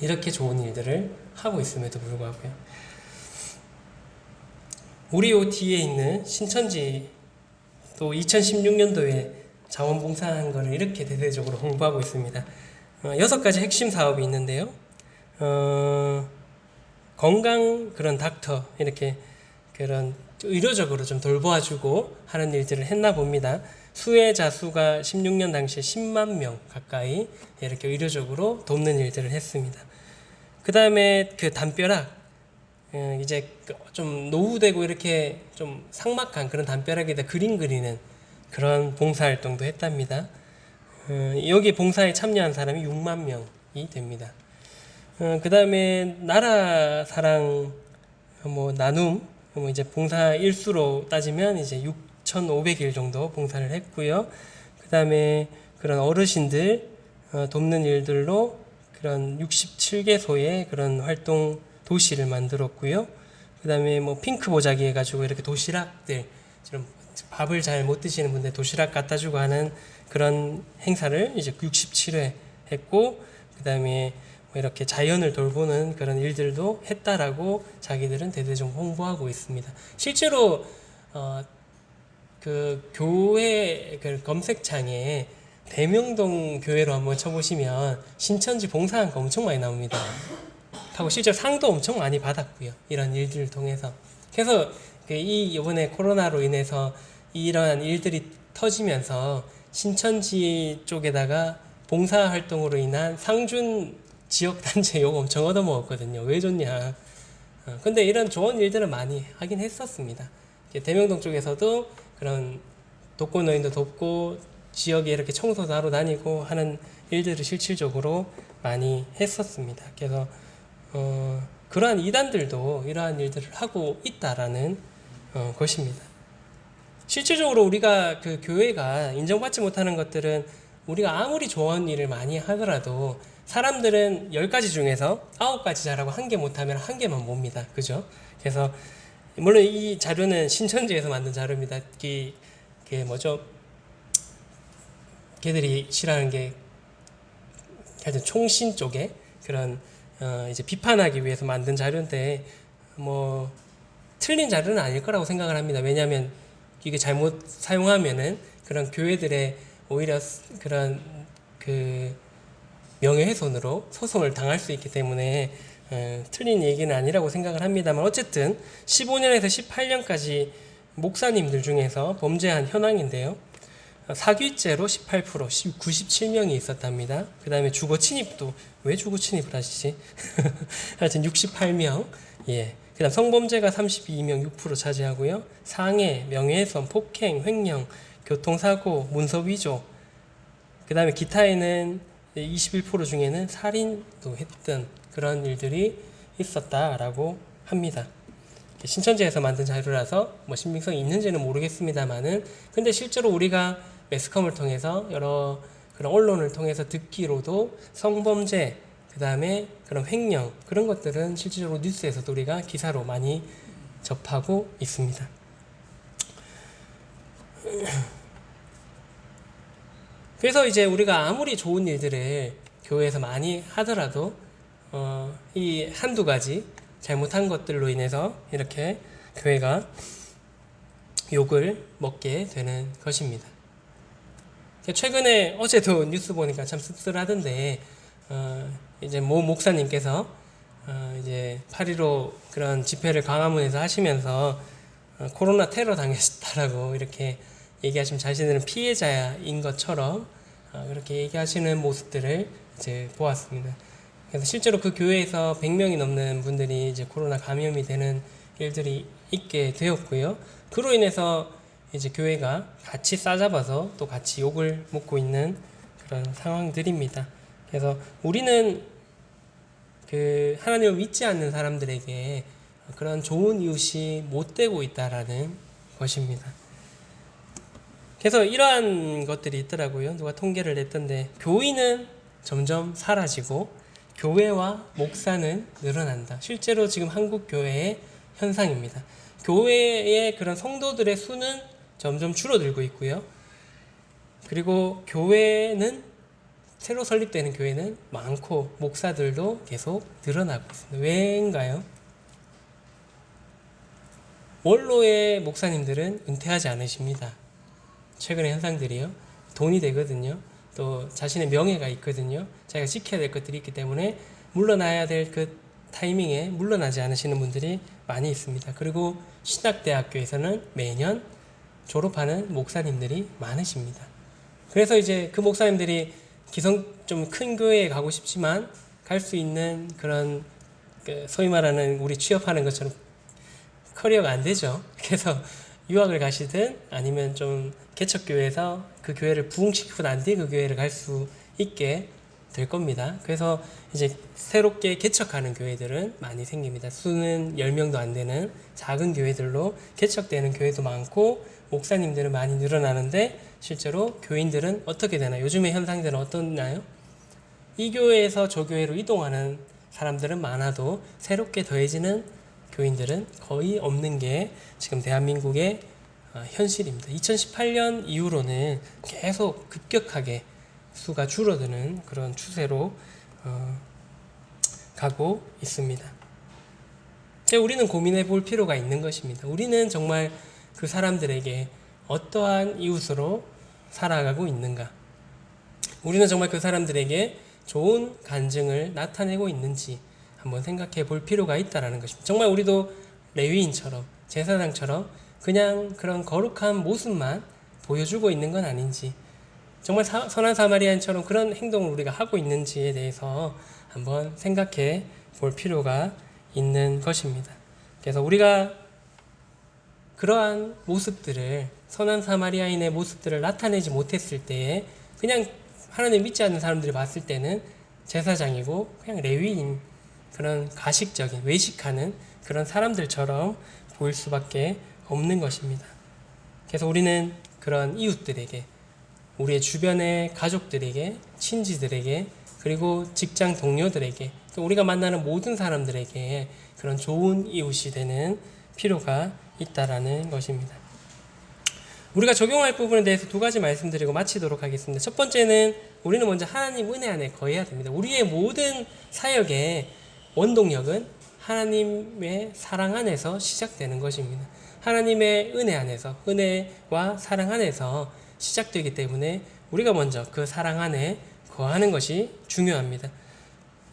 이렇게 좋은 일들을 하고 있음에도 불구하고요. 우리 요 뒤에 있는 신천지 또 2016년도에 자원봉사한 거를 이렇게 대대적으로 홍보하고 있습니다. 6가지 핵심 사업이 있는데요. 건강 그런 닥터 이렇게 그런 의료적으로 좀 돌보아주고 하는 일들을 했나 봅니다. 수혜자 수가 16년 당시에 10만 명 가까이 이렇게 의료적으로 돕는 일들을 했습니다. 그 다음에 그 담벼락 이제 좀 노후되고 이렇게 좀 삭막한 그런 담벼락에다 그림 그리는 그런 봉사활동도 했답니다. 여기 봉사에 참여한 사람이 6만 명이 됩니다. 그 다음에 나라 사랑 나눔 이제 봉사 일수로 따지면 이제 6,500일 정도 봉사를 했고요. 그 다음에 그런 어르신들 돕는 일들로 그런 67개소의 그런 활동 도시를 만들었고요. 그 다음에 핑크 보자기 해가지고 이렇게 도시락들 좀 밥을 잘 못 드시는 분들 도시락 갖다 주고 하는 그런 행사를 이제 67회 했고, 그다음에 뭐 이렇게 자연을 돌보는 그런 일들도 했다라고 자기들은 대대적으로 홍보하고 있습니다. 실제로 그 교회 그 검색창에 대명동 교회로 한번 쳐보시면 신천지 봉사한 거 엄청 많이 나옵니다. 하고 실제로 상도 엄청 많이 받았고요. 이런 일들을 통해서. 그래서 이번에 코로나로 인해서 이러한 일들이 터지면서 신천지 쪽에다가 봉사활동으로 인한 상준 지역단체 욕 엄청 얻어먹었거든요. 왜 좋냐. 근데 이런 좋은 일들을 많이 하긴 했었습니다. 대명동 쪽에서도 그런 독거노인도 돕고 지역에 이렇게 청소도 하러 다니고 하는 일들을 실질적으로 많이 했었습니다. 그래서 그러한 이단들도 이러한 일들을 하고 있다라는 것입니다. 실질적으로 우리가 그 교회가 인정받지 못하는 것들은 우리가 아무리 좋은 일을 많이 하더라도 사람들은 10가지 중에서 9가지 잘하고 1개 못하면 1개만 봅니다. 그죠? 그래서 물론 이 자료는 신천지에서 만든 자료입니다. 그게 뭐죠? 걔들이 싫어하는 게 하여튼 총신 쪽에 그런 이제 비판하기 위해서 만든 자료인데 뭐 틀린 자료는 아닐 거라고 생각을 합니다. 왜냐하면 이게 잘못 사용하면은 그런 교회들의 오히려 그런 그 명예훼손으로 소송을 당할 수 있기 때문에 틀린 얘기는 아니라고 생각을 합니다만, 어쨌든 15년에서 18년까지 목사님들 중에서 범죄한 현황인데요. 사기죄로 18%, 97명이 있었답니다. 그 다음에 주거 침입도, 왜 주거 침입을 하시지? 하여튼 68명. 예. 그 다음 성범죄가 32명, 6% 차지하고요. 상해, 명예훼손, 폭행, 횡령, 교통사고, 문서위조. 그 다음에 기타에는 21% 중에는 살인도 했던 그런 일들이 있었다라고 합니다. 신천지에서 만든 자료라서 뭐 신빙성이 있는지는 모르겠습니다만은, 근데 실제로 우리가 매스컴을 통해서 여러 그런 언론을 통해서 듣기로도 성범죄, 그 다음에 그런 횡령, 그런 것들은 실질적으로 뉴스에서도 우리가 기사로 많이 접하고 있습니다. 그래서 이제 우리가 아무리 좋은 일들을 교회에서 많이 하더라도 이 한두 가지 잘못한 것들로 인해서 이렇게 교회가 욕을 먹게 되는 것입니다. 최근에 어제도 뉴스 보니까 참 씁쓸하던데 이제 모 목사님께서 이제 8.15 그런 집회를 광화문에서 하시면서 코로나 테러 당했다라고 이렇게 얘기하시면 자신들은 피해자인 것처럼 그렇게 얘기하시는 모습들을 이제 보았습니다. 그래서 실제로 그 교회에서 100명이 넘는 분들이 이제 코로나 감염이 되는 일들이 있게 되었고요. 그로 인해서 이제 교회가 같이 싸잡아서 또 같이 욕을 먹고 있는 그런 상황들입니다. 그래서 우리는 그 하나님을 믿지 않는 사람들에게 그런 좋은 이웃이 못 되고 있다라는 것입니다. 그래서 이러한 것들이 있더라고요. 누가 통계를 냈던데 교인은 점점 사라지고 교회와 목사는 늘어난다. 실제로 지금 한국 교회의 현상입니다. 교회의 그런 성도들의 수는 점점 줄어들고 있고요. 그리고 교회는 새로 설립되는 교회는 많고 목사들도 계속 늘어나고 있습니다. 왜인가요? 원로의 목사님들은 은퇴하지 않으십니다. 최근의 현상들이요. 돈이 되거든요. 또 자신의 명예가 있거든요. 자기가 지켜야 될 것들이 있기 때문에 물러나야 될 그 타이밍에 물러나지 않으시는 분들이 많이 있습니다. 그리고 신학대학교에서는 매년 졸업하는 목사님들이 많으십니다. 그래서 이제 그 목사님들이 기성 좀 큰 교회에 가고 싶지만 갈 수 있는 그런 소위 말하는 우리 취업하는 것처럼 커리어가 안 되죠. 그래서 유학을 가시든 아니면 좀 개척교회에서 그 교회를 부흥시키고 난 뒤에 그 교회를 갈 수 있게 될 겁니다. 그래서 이제 새롭게 개척하는 교회들은 많이 생깁니다. 수는 10명도 안 되는 작은 교회들로 개척되는 교회도 많고 목사님들은 많이 늘어나는데 실제로 교인들은 어떻게 되나요? 요즘의 현상들은 어떻나요? 이 교회에서 저 교회로 이동하는 사람들은 많아도 새롭게 더해지는 교인들은 거의 없는 게 지금 대한민국의 현실입니다. 2018년 이후로는 계속 급격하게 수가 줄어드는 그런 추세로 가고 있습니다. 우리는 고민해 볼 필요가 있는 것입니다. 우리는 정말 그 사람들에게 어떠한 이웃으로 살아가고 있는가? 우리는 정말 그 사람들에게 좋은 간증을 나타내고 있는지 한번 생각해 볼 필요가 있다는 것입니다. 정말 우리도 레위인처럼 제사장처럼 그냥 그런 거룩한 모습만 보여주고 있는 건 아닌지, 정말 선한 사마리아인처럼 그런 행동을 우리가 하고 있는지에 대해서 한번 생각해 볼 필요가 있는 것입니다. 그래서 우리가 그러한 모습들을, 선한 사마리아인의 모습들을 나타내지 못했을 때에 그냥 하나님 믿지 않는 사람들이 봤을 때는 제사장이고 그냥 레위인, 그런 가식적인, 외식하는 그런 사람들처럼 보일 수밖에 없는 것입니다. 그래서 우리는 그런 이웃들에게, 우리의 주변의 가족들에게, 친지들에게, 그리고 직장 동료들에게, 우리가 만나는 모든 사람들에게 그런 좋은 이웃이 되는 필요가 있다라는 것입니다. 우리가 적용할 부분에 대해서 두 가지 말씀드리고 마치도록 하겠습니다. 첫 번째는 우리는 먼저 하나님 은혜 안에 거해야 됩니다. 우리의 모든 사역의 원동력은 하나님의 사랑 안에서 시작되는 것입니다. 하나님의 은혜 안에서, 은혜와 사랑 안에서 시작되기 때문에 우리가 먼저 그 사랑 안에 거하는 것이 중요합니다.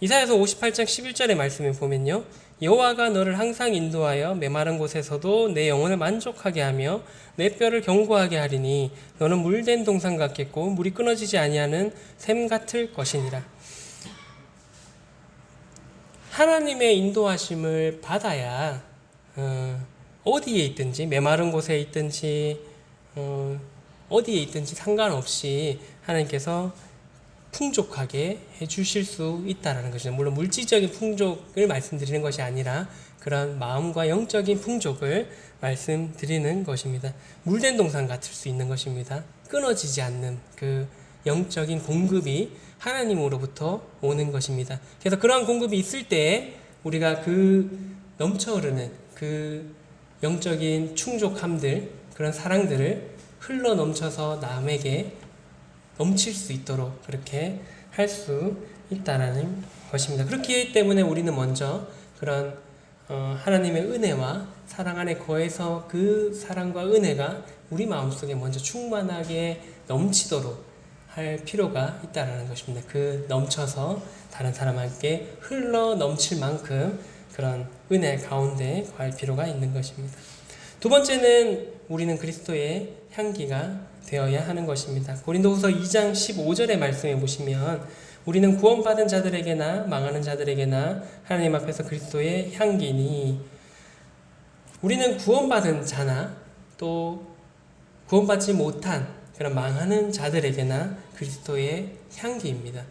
이사야서 58장 11절의 말씀을 보면요, 여호와가 너를 항상 인도하여 메마른 곳에서도 내 영혼을 만족하게 하며 내 뼈를 견고하게 하리니 너는 물된 동산 같겠고 물이 끊어지지 아니하는 샘 같을 것이니라. 하나님의 인도하심을 받아야 어디에 있든지, 메마른 곳에 있든지 어디에 있든지 상관없이 하나님께서 풍족하게 해주실 수 있다는 것이죠. 물론 물질적인 풍족을 말씀드리는 것이 아니라 그런 마음과 영적인 풍족을 말씀드리는 것입니다. 물된 동산 같을 수 있는 것입니다. 끊어지지 않는 그 영적인 공급이 하나님으로부터 오는 것입니다. 그래서 그러한 공급이 있을 때 우리가 그 넘쳐 흐르는 그 영적인 충족함들, 그런 사랑들을 흘러 넘쳐서 남에게 넘칠 수 있도록 그렇게 할 수 있다라는 것입니다. 그렇기 때문에 우리는 먼저 그런 하나님의 은혜와 사랑 안에 거해서 그 사랑과 은혜가 우리 마음속에 먼저 충만하게 넘치도록 할 필요가 있다라는 것입니다. 그 넘쳐서 다른 사람에게 흘러 넘칠 만큼 그런 은혜 가운데 거할 필요가 있는 것입니다. 두 번째는 우리는 그리스도의 향기가 되어야 하는 것입니다. 고린도후서 2장 15절의 말씀에 보시면 우리는 구원받은 자들에게나 망하는 자들에게나 하나님 앞에서 그리스도의 향기니, 우리는 구원받은 자나 또 구원받지 못한 그런 망하는 자들에게나 그리스도의 향기입니다.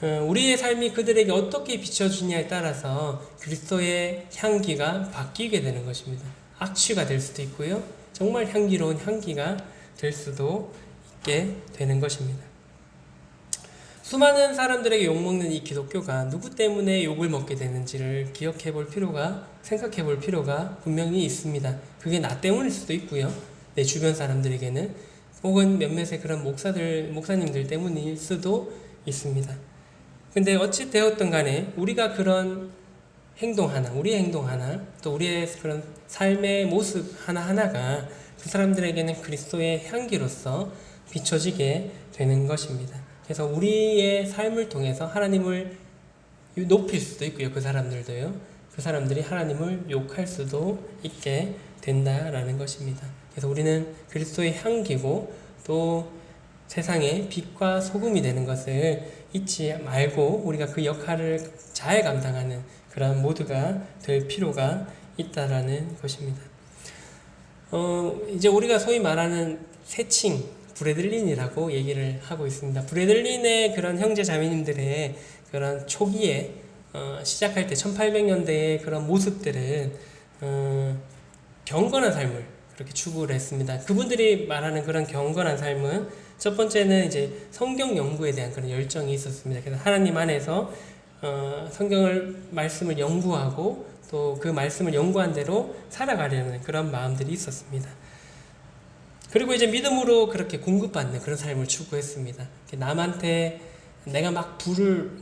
우리의 삶이 그들에게 어떻게 비춰주냐에 따라서 그리스도의 향기가 바뀌게 되는 것입니다. 악취가 될 수도 있고요, 정말 향기로운 향기가 될 수도 있게 되는 것입니다. 수많은 사람들에게 욕먹는 이 기독교가 누구 때문에 욕을 먹게 되는지를 생각해 볼 필요가 분명히 있습니다. 그게 나 때문일 수도 있고요, 내 주변 사람들에게는, 혹은 몇몇의 그런 목사님들 때문일 수도 있습니다. 근데 어찌 되었든 간에 우리가 그런 우리의 행동 하나, 또 우리의 그런 삶의 모습 하나하나가 그 사람들에게는 그리스도의 향기로서 비춰지게 되는 것입니다. 그래서 우리의 삶을 통해서 하나님을 높일 수도 있고요, 그 사람들도요, 그 사람들이 하나님을 욕할 수도 있게 된다라는 것입니다. 그래서 우리는 그리스도의 향기고 또 세상의 빛과 소금이 되는 것을 잊지 말고 우리가 그 역할을 잘 감당하는 그런 모두가 될 필요가 있다라는 것입니다. 이제 우리가 소위 말하는 세칭, 브레들린이라고 얘기를 하고 있습니다. 브레들린의 그런 형제 자매님들의 그런 초기에 시작할 때 1800년대의 그런 모습들은 경건한 삶을 그렇게 추구를 했습니다. 그분들이 말하는 그런 경건한 삶은 첫 번째는 이제 성경 연구에 대한 그런 열정이 있었습니다. 그래서 하나님 안에서 말씀을 연구하고 또 그 말씀을 연구한 대로 살아가려는 그런 마음들이 있었습니다. 그리고 이제 믿음으로 그렇게 공급받는 그런 삶을 추구했습니다. 남한테 내가 막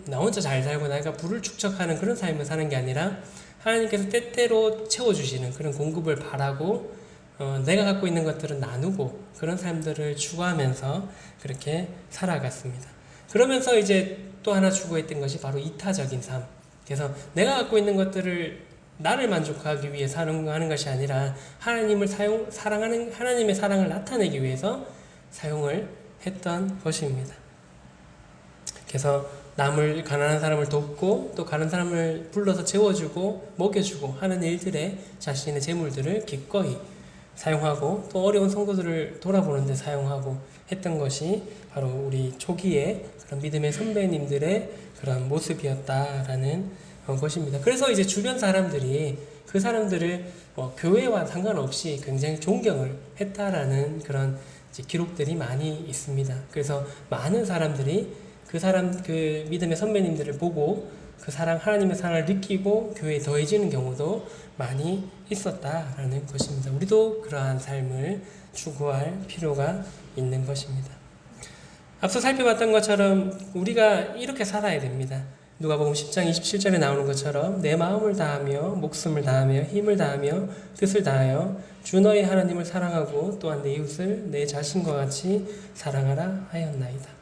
나 혼자 잘 살고 내가 부를 축적하는 그런 삶을 사는 게 아니라 하나님께서 때때로 채워주시는 그런 공급을 바라고 내가 갖고 있는 것들은 나누고 그런 삶들을 추구하면서 그렇게 살아갔습니다. 그러면서 이제 또 하나 추구했던 것이 바로 이타적인 삶. 그래서 내가 갖고 있는 것들을 나를 만족하기 위해 사용하는 것이 아니라 사랑하는 하나님의 사랑을 나타내기 위해서 사용을 했던 것입니다. 그래서 가난한 사람을 돕고 또 가난한 사람을 불러서 재워주고 먹여주고 하는 일들에 자신의 재물들을 기꺼이 사용하고 또 어려운 성도들을 돌아보는 데 사용하고 했던 것이 바로 우리 초기에 그런 믿음의 선배님들의 그런 모습이었다라는 것입니다. 그래서 이제 주변 사람들이 그 사람들을 교회와 상관없이 굉장히 존경을 했다라는 그런 기록들이 많이 있습니다. 그래서 많은 사람들이 그 믿음의 선배님들을 보고 하나님의 사랑을 느끼고 교회에 더해지는 경우도 많이 있었다라는 것입니다. 우리도 그러한 삶을 추구할 필요가 있는 것입니다. 앞서 살펴봤던 것처럼 우리가 이렇게 살아야 됩니다. 누가복음 10장 27절에 나오는 것처럼 내 마음을 다하며 목숨을 다하며 힘을 다하며 뜻을 다하여 주 너희 하나님을 사랑하고 또한 내 이웃을 내 자신과 같이 사랑하라 하였나이다.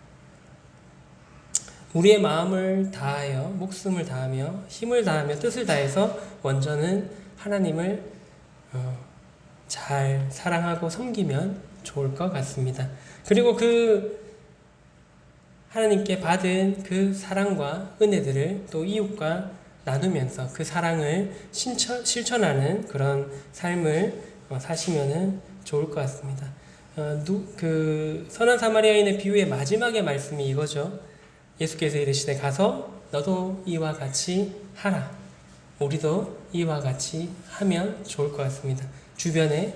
우리의 마음을 다하여 목숨을 다하며 힘을 다하며 뜻을 다해서 먼저는 하나님을 잘 사랑하고 섬기면 좋을 것 같습니다. 그리고 하나님께 받은 그 사랑과 은혜들을 또 이웃과 나누면서 그 사랑을 실천하는 그런 삶을 사시면 좋을 것 같습니다. 선한 사마리아인의 비유의 마지막의 말씀이 이거죠. 예수께서 이르시되 가서 너도 이와 같이 하라. 우리도 이와 같이 하면 좋을 것 같습니다. 주변에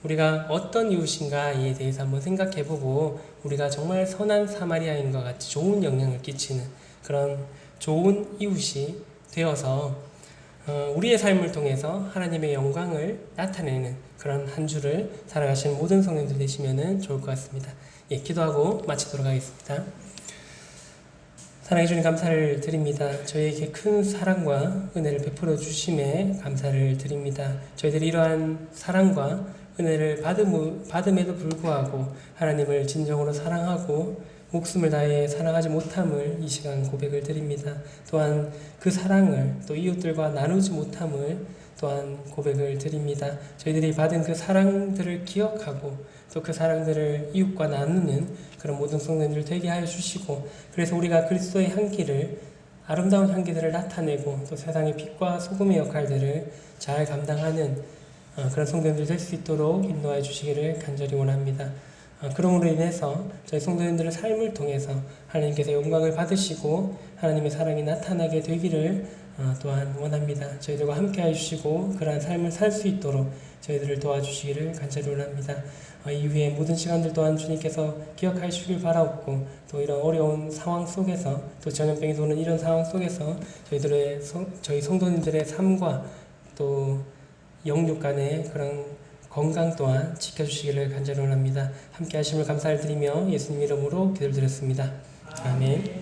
우리가 어떤 이웃인가에 대해서 한번 생각해보고 우리가 정말 선한 사마리아인과 같이 좋은 영향을 끼치는 그런 좋은 이웃이 되어서 우리의 삶을 통해서 하나님의 영광을 나타내는 그런 한 주를 살아가시는 모든 성도들 되시면 좋을 것 같습니다. 기도하고 마치도록 하겠습니다. 사랑해 주님 감사를 드립니다. 저희에게 큰 사랑과 은혜를 베풀어 주심에 감사를 드립니다. 저희들이 이러한 사랑과 은혜를 받음에도 불구하고 하나님을 진정으로 사랑하고 목숨을 다해 사랑하지 못함을 이 시간 고백을 드립니다. 또한 그 사랑을 또 이웃들과 나누지 못함을 또한 고백을 드립니다. 저희들이 받은 그 사랑들을 기억하고 또 그 사랑들을 이웃과 나누는 그런 모든 성도님들 되게 하여 주시고 그래서 우리가 그리스도의 향기를 아름다운 향기들을 나타내고 또 세상의 빛과 소금의 역할들을 잘 감당하는 그런 성도님들 될 수 있도록 인도하여 주시기를 간절히 원합니다. 그러므로 인해서 저희 성도님들의 삶을 통해서 하나님께서 영광을 받으시고 하나님의 사랑이 나타나게 되기를 또한 원합니다. 저희들과 함께 해주시고 그러한 삶을 살 수 있도록 저희들을 도와주시기를 간절히 원합니다. 이후에 모든 시간들 또한 주님께서 기억하여 주시길 바라옵고 또 이런 어려운 상황 속에서 또 전염병이 도는 이런 상황 속에서 저희 성도님들의 삶과 또 영육 간의 그런 건강 또한 지켜주시기를 간절히 원합니다. 함께 하심을 감사를 드리며 예수님 이름으로 기도를 드렸습니다. 아멘.